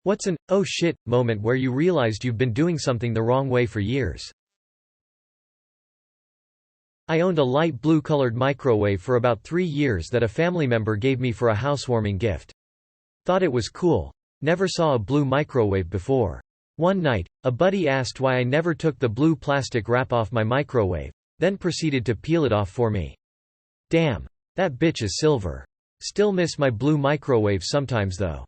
What's an "oh shit" moment where you realized you've been doing something the wrong way for years? I owned a light blue-colored microwave for about 3 years that a family member gave me for a housewarming gift. Thought it was cool. Never saw a blue microwave before. One night, a buddy asked why I never took the blue plastic wrap off my microwave, then proceeded to peel it off for me. Damn. That bitch is silver. Still miss my blue microwave sometimes though.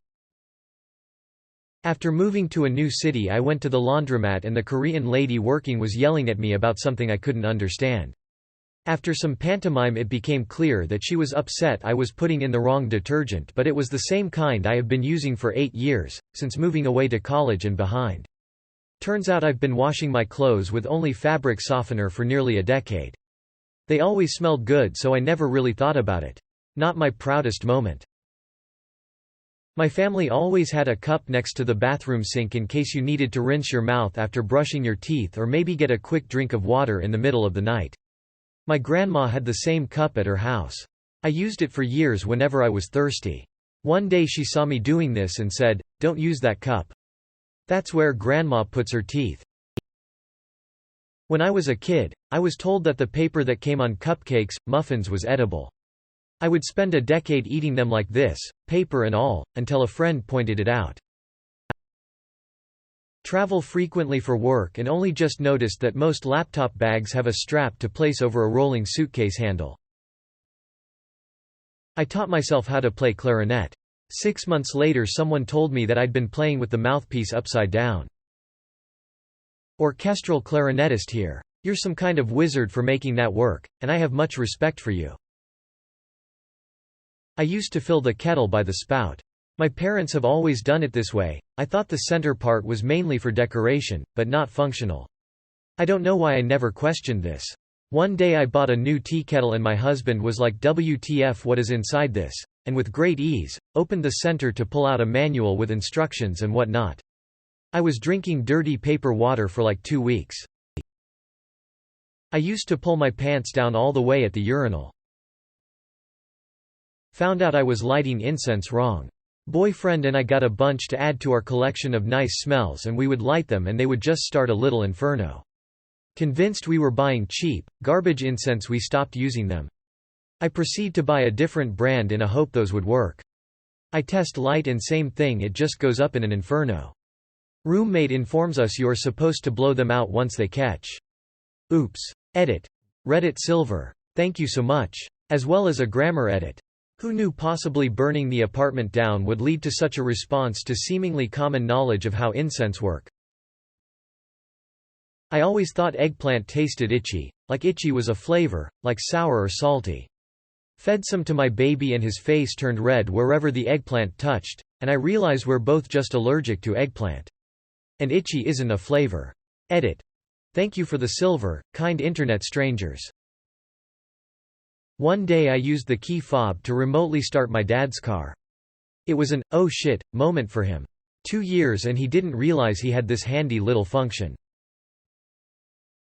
After moving to a new city, I went to the laundromat and the Korean lady working was yelling at me about something I couldn't understand. After some pantomime it became clear that she was upset I was putting in the wrong detergent, but it was the same kind I have been using for 8 years, since moving away to college and behind. Turns out I've been washing my clothes with only fabric softener for nearly a decade. They always smelled good, so I never really thought about it. Not my proudest moment. My family always had a cup next to the bathroom sink in case you needed to rinse your mouth after brushing your teeth or maybe get a quick drink of water in the middle of the night. My grandma had the same cup at her house. I used it for years whenever I was thirsty. One day she saw me doing this and said, "Don't use that cup. That's where grandma puts her teeth." When I was a kid, I was told that the paper that came on cupcakes, muffins was edible. I would spend a decade eating them like this, paper and all, until a friend pointed it out. Travel frequently for work and only just noticed that most laptop bags have a strap to place over a rolling suitcase handle. I taught myself how to play clarinet. 6 months later someone told me that I'd been playing with the mouthpiece upside down. Orchestral clarinetist here. You're some kind of wizard for making that work, and I have much respect for you. I used to fill the kettle by the spout. My parents have always done it this way. I thought the center part was mainly for decoration, but not functional. I don't know why I never questioned this. One day I bought a new tea kettle and my husband was like, "WTF, what is inside this?" and with great ease, opened the center to pull out a manual with instructions and whatnot. I was drinking dirty paper water for like 2 weeks. I used to pull my pants down all the way at the urinal. Found out I was lighting incense wrong. Boyfriend and I got a bunch to add to our collection of nice smells and we would light them and they would just start a little inferno. Convinced we were buying cheap, garbage incense, we stopped using them. I proceed to buy a different brand in a hope those would work. I test light and same thing, it just goes up in an inferno. Roommate informs us you're supposed to blow them out once they catch. Oops. Edit. Reddit Silver. Thank you so much. As well as a grammar edit. Who knew possibly burning the apartment down would lead to such a response to seemingly common knowledge of how incense work? I always thought eggplant tasted itchy, like itchy was a flavor, like sour or salty. Fed some to my baby and his face turned red wherever the eggplant touched, and I realize we're both just allergic to eggplant. And itchy isn't a flavor. Edit. Thank you for the silver, kind internet strangers. One day I used the key fob to remotely start my dad's car. It was an "oh shit" moment for him. 2 years and he didn't realize he had this handy little function.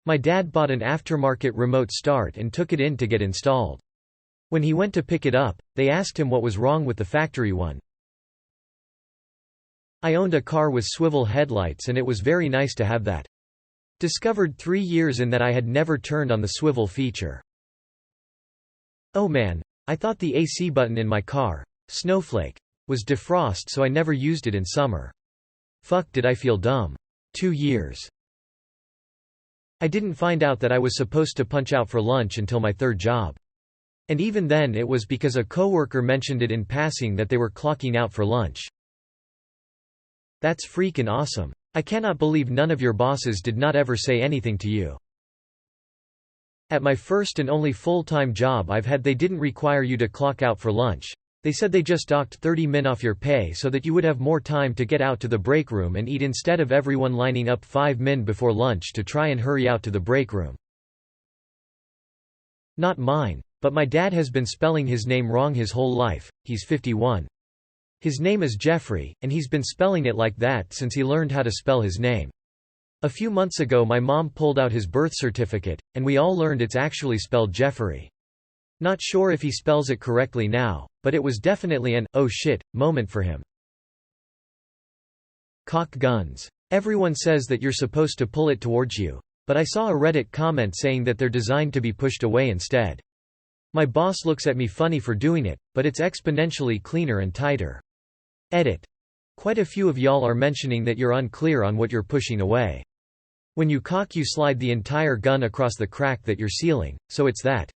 My dad bought an aftermarket remote start and took it in to get installed. When he went to pick it up, they asked him what was wrong with the factory one. I owned a car with swivel headlights and it was very nice to have that. Discovered 3 years in that I had never turned on the swivel feature. Oh man, I thought the AC button in my car, Snowflake, was defrost, so I never used it in summer. Fuck, did I feel dumb. 2 years. I didn't find out that I was supposed to punch out for lunch until my 3rd job. And even then it was because a coworker mentioned it in passing that they were clocking out for lunch. That's freaking awesome. I cannot believe none of your bosses did not ever say anything to you. At my first and only full-time job I've had, they didn't require you to clock out for lunch. They said they just docked 30 min off your pay so that you would have more time to get out to the break room and eat instead of everyone lining up 5 min before lunch to try and hurry out to the break room. Not mine, but my dad has been spelling his name wrong his whole life. He's 51. His name is Jeffrey, and he's been spelling it like that since he learned how to spell his name. A few months ago my mom pulled out his birth certificate, and we all learned it's actually spelled Jeffrey. Not sure if he spells it correctly now, but it was definitely an "oh shit" moment for him. Cock guns. Everyone says that you're supposed to pull it towards you. But I saw a Reddit comment saying that they're designed to be pushed away instead. My boss looks at me funny for doing it, but it's exponentially cleaner and tighter. Edit. Quite a few of y'all are mentioning that you're unclear on what you're pushing away. When you cock, you slide the entire gun across the crack that you're sealing, so it's that.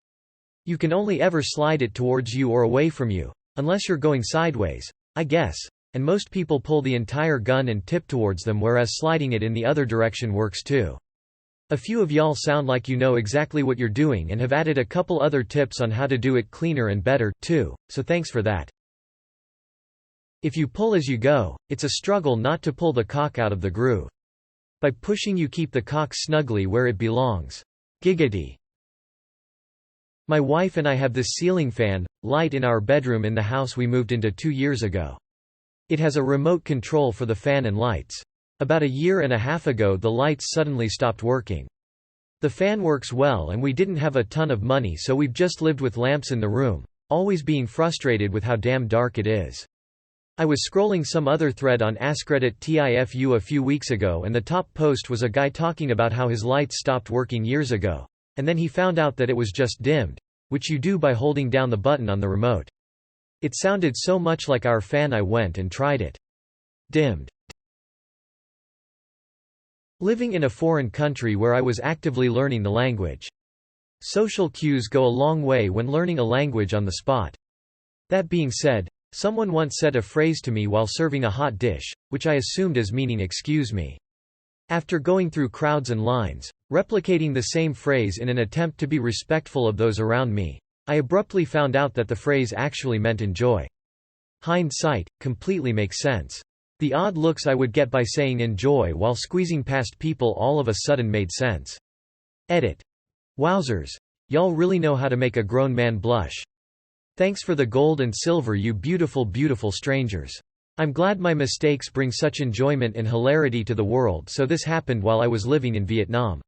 You can only ever slide it towards you or away from you, unless you're going sideways, I guess, and most people pull the entire gun and tip towards them, whereas sliding it in the other direction works too. A few of y'all sound like you know exactly what you're doing and have added a couple other tips on how to do it cleaner and better, too, so thanks for that. If you pull as you go, it's a struggle not to pull the cock out of the groove. By pushing, you keep the cock snugly where it belongs. Giggity. My wife and I have this ceiling fan light in our bedroom in the house we moved into 2 years ago. It has a remote control for the fan and lights. About a year and a half ago, the lights suddenly stopped working. The fan works well and we didn't have a ton of money, so we've just lived with lamps in the room, always being frustrated with how damn dark it is. I was scrolling some other thread on AskReddit TIFU a few weeks ago, and the top post was a guy talking about how his lights stopped working years ago, and then he found out that it was just dimmed, which you do by holding down the button on the remote. It sounded so much like our fan I went and tried it. Dimmed. Living in a foreign country where I was actively learning the language. Social cues go a long way when learning a language on the spot. That being said, someone once said a phrase to me while serving a hot dish, which I assumed as meaning "excuse me." After going through crowds and lines, replicating the same phrase in an attempt to be respectful of those around me, I abruptly found out that the phrase actually meant enjoy. Hindsight, completely makes sense. The odd looks I would get by saying enjoy while squeezing past people all of a sudden made sense. Edit. Wowzers. Y'all really know how to make a grown man blush. Thanks for the gold and silver, you beautiful, beautiful strangers. I'm glad my mistakes bring such enjoyment and hilarity to the world. So this happened while I was living in Vietnam.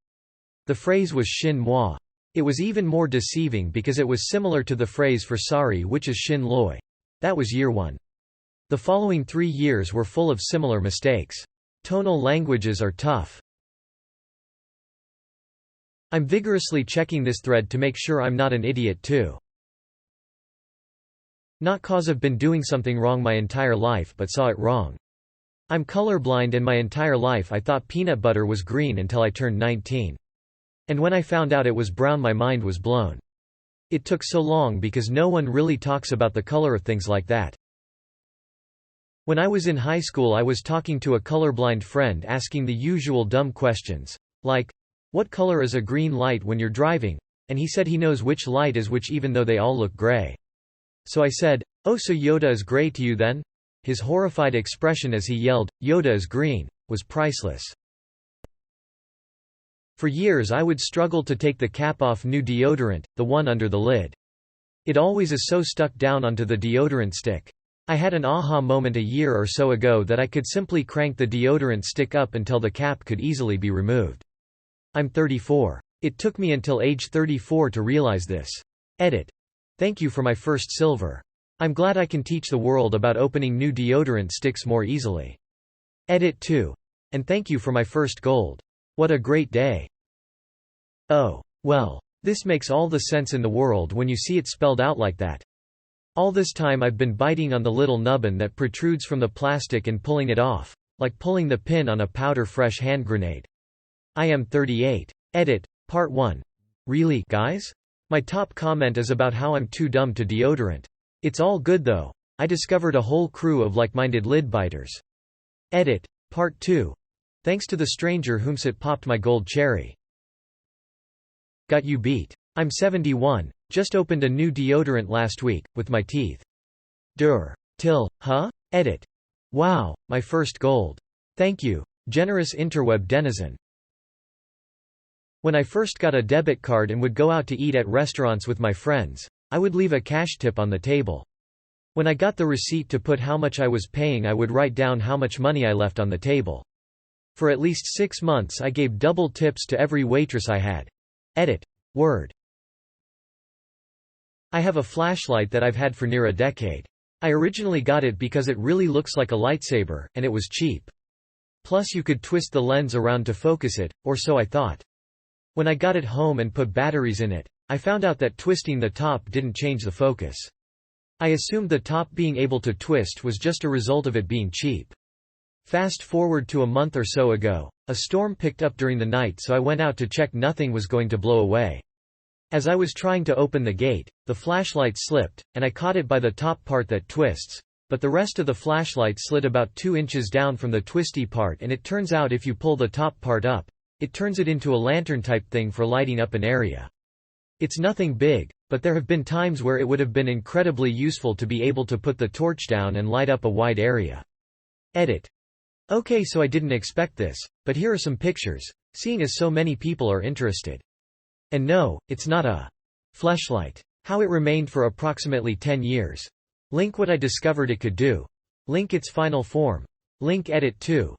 The phrase was Shin moi. It was even more deceiving because it was similar to the phrase for sorry, which is Shin loi. That was year 1. The following 3 years were full of similar mistakes. Tonal languages are tough. I'm vigorously checking this thread to make sure I'm not an idiot too. Not 'cause I've been doing something wrong my entire life, but saw it wrong. I'm colorblind and my entire life I thought peanut butter was green until I turned 19. And when I found out it was brown, my mind was blown. It took so long because no one really talks about the color of things like that. When I was in high school, I was talking to a colorblind friend asking the usual dumb questions, like, what color is a green light when you're driving? And he said he knows which light is which even though they all look gray. So I said, oh, so Yoda is gray to you then? His horrified expression as he yelled, Yoda is green, was priceless. For years I would struggle to take the cap off new deodorant, the one under the lid. It always is so stuck down onto the deodorant stick. I had an aha moment a year or so ago that I could simply crank the deodorant stick up until the cap could easily be removed. I'm 34. It took me until age 34 to realize this. Edit. Thank you for my first silver. I'm glad I can teach the world about opening new deodorant sticks more easily. Edit 2. And thank you for my first gold. What a great day. Oh, well. This makes all the sense in the world when you see it spelled out like that. All this time I've been biting on the little nubbin that protrudes from the plastic and pulling it off, like pulling the pin on a powder-fresh hand grenade. I am 38. Edit. Part 1. Really, guys? My top comment is about how I'm too dumb to deodorant. It's all good though. I discovered a whole crew of like-minded lid biters. Edit. Part 2. Thanks to the stranger whomsit popped my gold cherry. Got you beat. I'm 71, just opened a new deodorant last week, with my teeth. Till, huh? Edit. Wow, my first gold. Thank you, generous interweb denizen. When I first got a debit card and would go out to eat at restaurants with my friends, I would leave a cash tip on the table. When I got the receipt to put how much I was paying, I would write down how much money I left on the table. For at least 6 months I gave double tips to every waitress I had. Edit. Word. I have a flashlight that I've had for near a decade. I originally got it because it really looks like a lightsaber, and it was cheap. Plus you could twist the lens around to focus it, or so I thought. When I got it home and put batteries in it, I found out that twisting the top didn't change the focus. I assumed the top being able to twist was just a result of it being cheap. Fast forward to a month or so ago, a storm picked up during the night, so I went out to check nothing was going to blow away. As I was trying to open the gate, the flashlight slipped, and I caught it by the top part that twists, but the rest of the flashlight slid about 2 inches down from the twisty part, and it turns out if you pull the top part up, it turns it into a lantern-type thing for lighting up an area. It's nothing big, but there have been times where it would have been incredibly useful to be able to put the torch down and light up a wide area. Edit. Okay, so I didn't expect this, but here are some pictures, seeing as so many people are interested. And no, it's not a fleshlight. How it remained for approximately 10 years. Link what I discovered it could do. Link its final form. Link edit 2.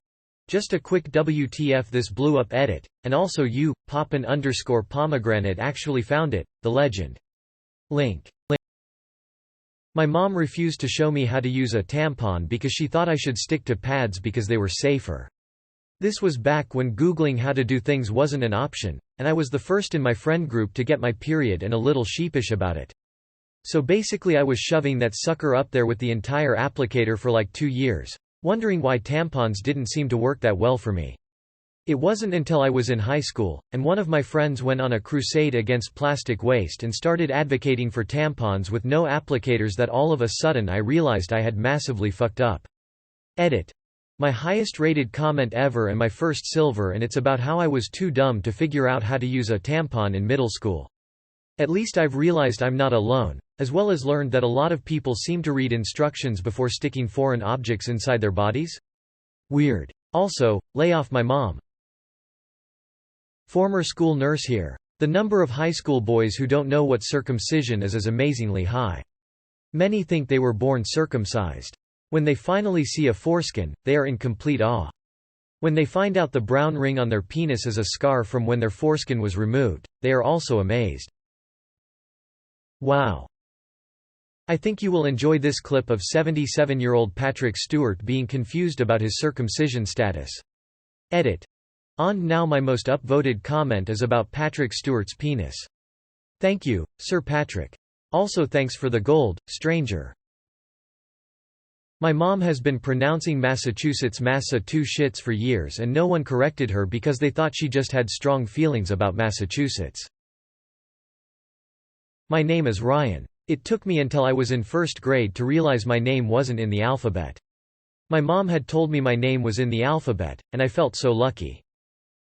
Just a quick WTF this blew up edit, and also you, Poppin_pomegranate actually found it, the legend. Link. My mom refused to show me how to use a tampon because she thought I should stick to pads because they were safer. This was back when Googling how to do things wasn't an option, and I was the first in my friend group to get my period and a little sheepish about it. So basically I was shoving that sucker up there with the entire applicator for like 2 years, wondering why tampons didn't seem to work that well for me. It wasn't until I was in high school, and one of my friends went on a crusade against plastic waste and started advocating for tampons with no applicators that all of a sudden I realized I had massively fucked up. Edit. My highest rated comment ever and my first silver, and it's about how I was too dumb to figure out how to use a tampon in middle school. At least I've realized I'm not alone, as well as learned that a lot of people seem to read instructions before sticking foreign objects inside their bodies? Weird. Also, lay off my mom. Former school nurse here. The number of high school boys who don't know what circumcision is amazingly high. Many think they were born circumcised. When they finally see a foreskin, they are in complete awe. When they find out the brown ring on their penis is a scar from when their foreskin was removed, they are also amazed. Wow. I think you will enjoy this clip of 77-year-old Patrick Stewart being confused about his circumcision status. Edit. On now my most upvoted comment is about Patrick Stewart's penis. Thank you, Sir Patrick. Also thanks for the gold, stranger. My mom has been pronouncing Massachusetts Massa 2 shits for years and no one corrected her because they thought she just had strong feelings about Massachusetts. My name is Ryan. It took me until I was in first grade to realize my name wasn't in the alphabet. My mom had told me my name was in the alphabet, and I felt so lucky.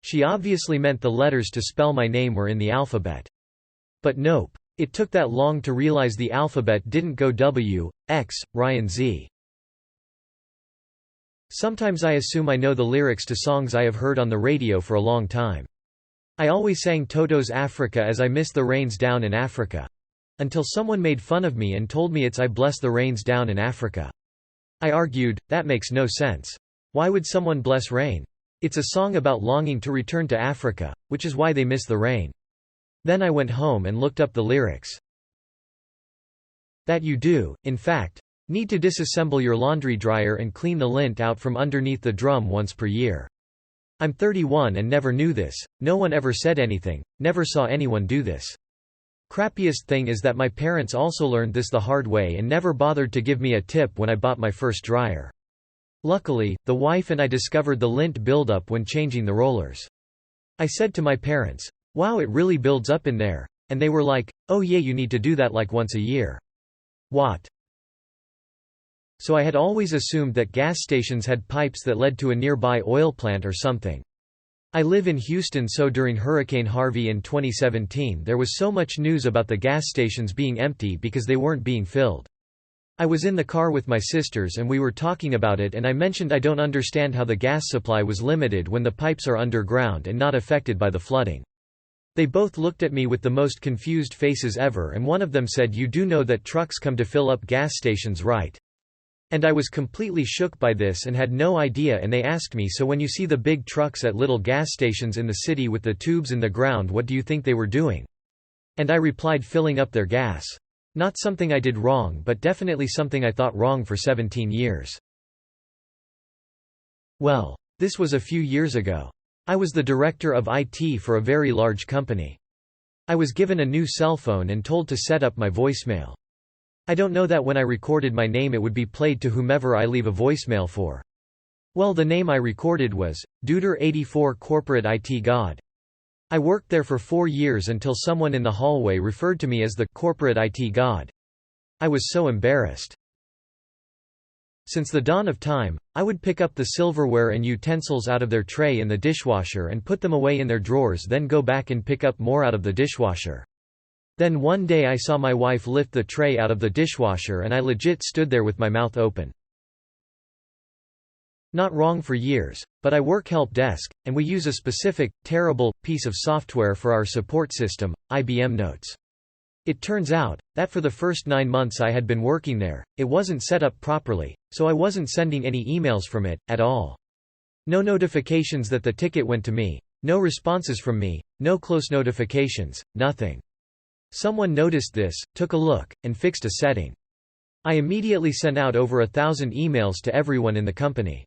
She obviously meant the letters to spell my name were in the alphabet. But nope. It took that long to realize the alphabet didn't go W, X, Ryan Z. Sometimes I assume I know the lyrics to songs I have heard on the radio for a long time. I always sang Toto's Africa as I miss the rains down in Africa. Until someone made fun of me and told me it's I bless the rains down in Africa. I argued, that makes no sense. Why would someone bless rain? It's a song about longing to return to Africa, which is why they miss the rain. Then I went home and looked up the lyrics. That you do, in fact, need to disassemble your laundry dryer and clean the lint out from underneath the drum once per year. I'm 31 and never knew this, no one ever said anything, never saw anyone do this. Crappiest thing is that my parents also learned this the hard way and never bothered to give me a tip when I bought my first dryer. Luckily, the wife and I discovered the lint buildup when changing the rollers. I said to my parents, "Wow, it really builds up in there," and they were like, "Oh yeah, you need to do that like once a year." What? So I had always assumed that gas stations had pipes that led to a nearby oil plant or something. I live in Houston, so during Hurricane Harvey in 2017 there was so much news about the gas stations being empty because they weren't being filled. I was in the car with my sisters and we were talking about it, and I mentioned I don't understand how the gas supply was limited when the pipes are underground and not affected by the flooding. They both looked at me with the most confused faces ever, and one of them said, "You do know that trucks come to fill up gas stations, right?" And I was completely shook by this and had no idea, and they asked me, "So when you see the big trucks at little gas stations in the city with the tubes in the ground, what do you think they were doing?" And I replied, "Filling up their gas." Not something I did wrong, but definitely something I thought wrong for 17 years. Well, This was a few years ago. I was the director of IT for a very large company. I was given a new cell phone and told to set up my voicemail. I don't know that when I recorded my name it would be played to whomever I leave a voicemail for. Well, the name I recorded was Duder84 Corporate IT God. I worked there for 4 years until someone in the hallway referred to me as the Corporate IT God. I was so embarrassed. Since the dawn of time, I would pick up the silverware and utensils out of their tray in the dishwasher and put them away in their drawers, then go back and pick up more out of the dishwasher. Then one day I saw my wife lift the tray out of the dishwasher and I legit stood there with my mouth open. Not wrong for years, but I work help desk, and we use a specific, terrible, piece of software for our support system, IBM Notes. It turns out, that for the first 9 months I had been working there, it wasn't set up properly, so I wasn't sending any emails from it, at all. No notifications that the ticket went to me, no responses from me, no close notifications, nothing. Someone noticed this, took a look, and fixed a setting. I immediately sent out over 1,000 emails to everyone in the company.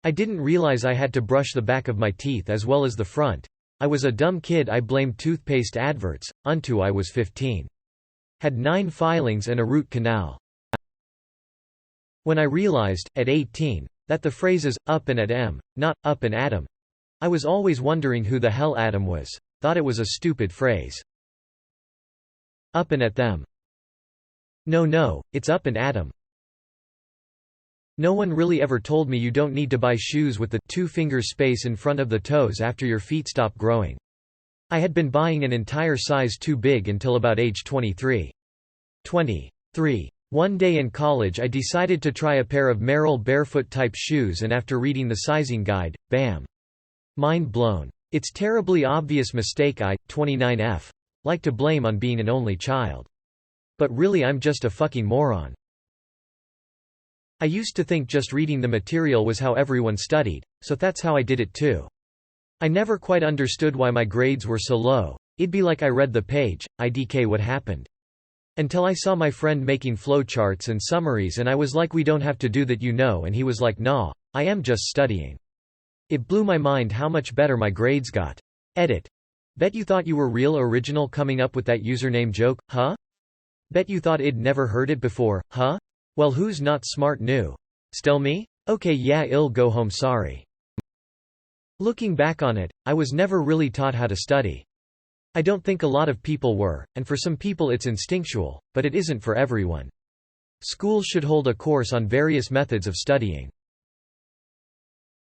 I didn't realize I had to brush the back of my teeth as well as the front. I was a dumb kid. I blamed toothpaste adverts, until I was 15. Had 9 filings and a root canal. When I realized, at 18, that the phrase is, up and at 'em, not, up and at 'em, I was always wondering who the hell Adam was. Thought it was a stupid phrase. Up and at them. No, it's up and at 'em. No one really ever told me you don't need to buy shoes with the 2 fingers space in front of the toes after your feet stop growing. I had been buying an entire size too big until about age 23. 23. One day in college I decided to try a pair of Merrell barefoot-type shoes, and after reading the sizing guide, bam! Mind blown. It's terribly obvious mistake I, 29F, like to blame on being an only child. But really I'm just a fucking moron. I used to think just reading the material was how everyone studied, so that's how I did it too. I never quite understood why my grades were so low. It'd be like I read the page, IDK what happened. Until I saw my friend making flowcharts and summaries and I was like, we don't have to do that, you know, and he was like, nah, I am just studying. It blew my mind how much better my grades got. Edit. Bet you thought you were real original coming up with that username joke, huh? Bet you thought I'd never heard it before, huh? Well, who's not smart knew? Still me? Okay, yeah, I'll go home sorry. Looking back on it, I was never really taught how to study. I don't think a lot of people were, and for some people it's instinctual, but it isn't for everyone. Schools should hold a course on various methods of studying.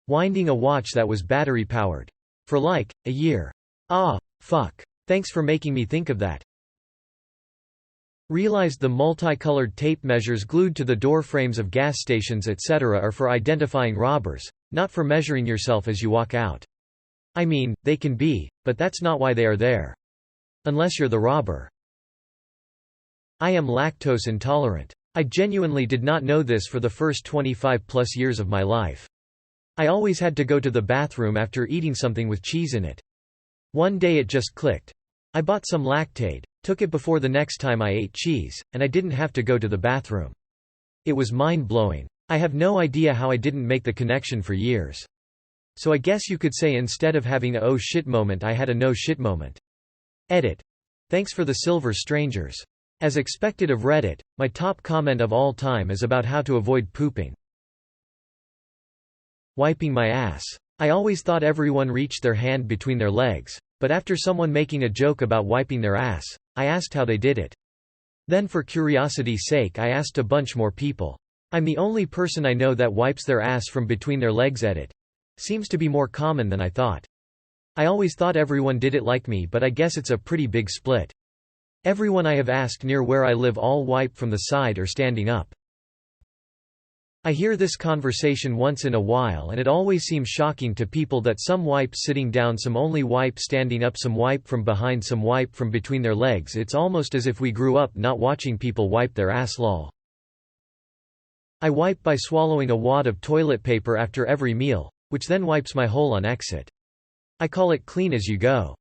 Winding a watch that was battery powered. For like, a year. Ah, fuck. Thanks for making me think of that. Realized the multicolored tape measures glued to the door frames of gas stations etc. are for identifying robbers, not for measuring yourself as you walk out. I mean, they can be, but that's not why they are there. Unless you're the robber. I am lactose intolerant. I genuinely did not know this for the first 25+ years of my life. I always had to go to the bathroom after eating something with cheese in it. One day it just clicked. I bought some Lactaid, took it before the next time I ate cheese, and I didn't have to go to the bathroom. It was mind-blowing. I have no idea how I didn't make the connection for years. So I guess you could say instead of having a oh shit moment I had a no shit moment. Edit. Thanks for the silver strangers. As expected of Reddit, my top comment of all time is about how to avoid pooping. Wiping my ass. I always thought everyone reached their hand between their legs, but after someone making a joke about wiping their ass, I asked how they did it. Then for curiosity's sake I asked a bunch more people. I'm the only person I know that wipes their ass from between their legs. Edit. Seems to be more common than I thought. I always thought everyone did it like me, but I guess it's a pretty big split. Everyone I have asked near where I live all wipe from the side or standing up. I hear this conversation once in a while and it always seems shocking to people that some wipe sitting down, some only wipe standing up, some wipe from behind, some wipe from between their legs. It's almost as if we grew up not watching people wipe their ass. Lol. I wipe by swallowing a wad of toilet paper after every meal, which then wipes my hole on exit. I call it clean as you go.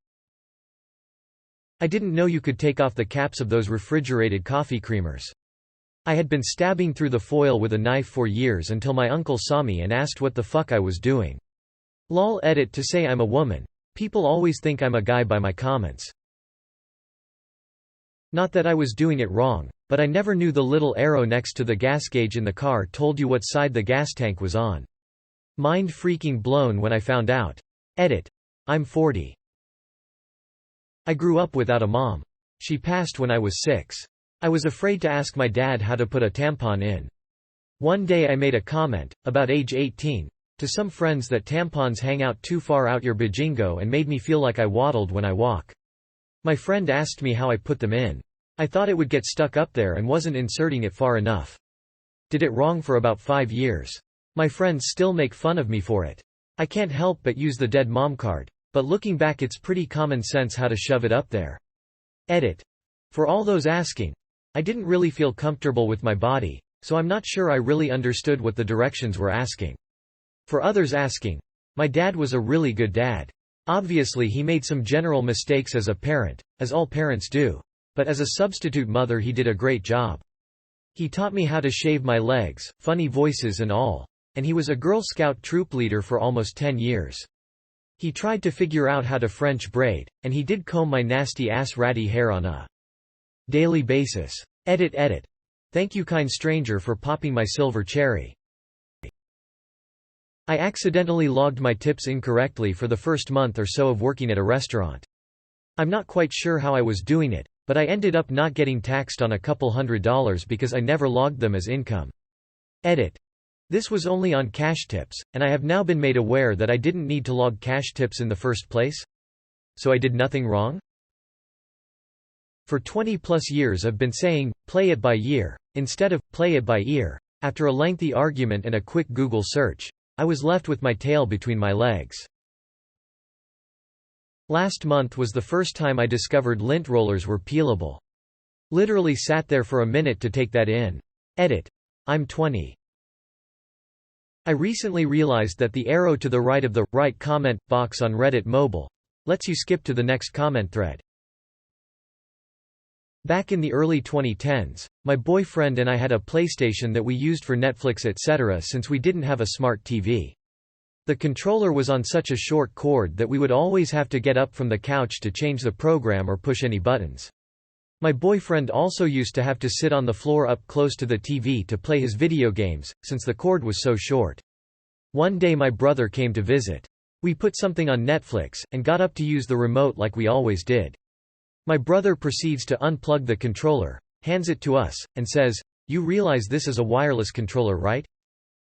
I didn't know you could take off the caps of those refrigerated coffee creamers. I had been stabbing through the foil with a knife for years until my uncle saw me and asked what the fuck I was doing. Lol edit to say I'm a woman. People always think I'm a guy by my comments. Not that I was doing it wrong, but I never knew the little arrow next to the gas gauge in the car told you what side the gas tank was on. Mind freaking blown when I found out. Edit. I'm 40. I grew up without a mom. She passed when I was 6. I was afraid to ask my dad how to put a tampon in. One day I made a comment, about age 18, to some friends that tampons hang out too far out your bajingo and made me feel like I waddled when I walk. My friend asked me how I put them in. I thought it would get stuck up there and wasn't inserting it far enough. Did it wrong for about 5 years. My friends still make fun of me for it. I can't help but use the dead mom card, but looking back it's pretty common sense how to shove it up there. Edit. For all those asking, I didn't really feel comfortable with my body, so I'm not sure I really understood what the directions were asking. For others asking, my dad was a really good dad. Obviously he made some general mistakes as a parent, as all parents do. But as a substitute mother he did a great job. He taught me how to shave my legs, funny voices and all. And he was a Girl Scout troop leader for almost 10 years. He tried to figure out how to French braid, and he did comb my nasty ass ratty hair on a daily basis. Edit edit. Thank you kind stranger for popping my silver cherry. I accidentally logged my tips incorrectly for the first month or so of working at a restaurant. I'm not quite sure how I was doing it, but I ended up not getting taxed on a couple $100 because I never logged them as income. Edit. This was only on cash tips, and I have now been made aware that I didn't need to log cash tips in the first place? So I did nothing wrong? For 20+ years I've been saying, play it by year, instead of, play it by ear. After a lengthy argument and a quick Google search, I was left with my tail between my legs. Last month was the first time I discovered lint rollers were peelable. Literally sat there for a minute to take that in. Edit. I'm 20. I recently realized that the arrow to the right of the right comment box on Reddit Mobile lets you skip to the next comment thread. Back in the early 2010s, my boyfriend and I had a PlayStation that we used for Netflix etc. since we didn't have a smart TV. The controller was on such a short cord that we would always have to get up from the couch to change the program or push any buttons. My boyfriend also used to have to sit on the floor up close to the TV to play his video games, since the cord was so short. One day my brother came to visit. We put something on Netflix, and got up to use the remote like we always did. My brother proceeds to unplug the controller, hands it to us, and says, "You realize this is a wireless controller, right?"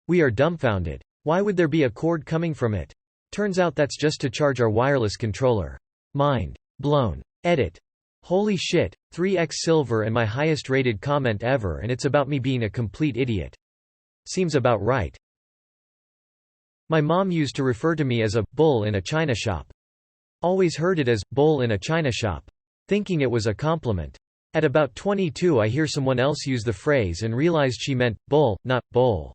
We are dumbfounded. Why would there be a cord coming from it? Turns out that's just to charge our wireless controller. Mind blown. Edit. Holy shit, 3x silver and my highest rated comment ever, and it's about me being a complete idiot. Seems about right. My mom used to refer to me as a bull in a china shop. Always heard it as bull in a china shop, thinking it was a compliment. At about 22 I hear someone else use the phrase and realized she meant bull, not bowl.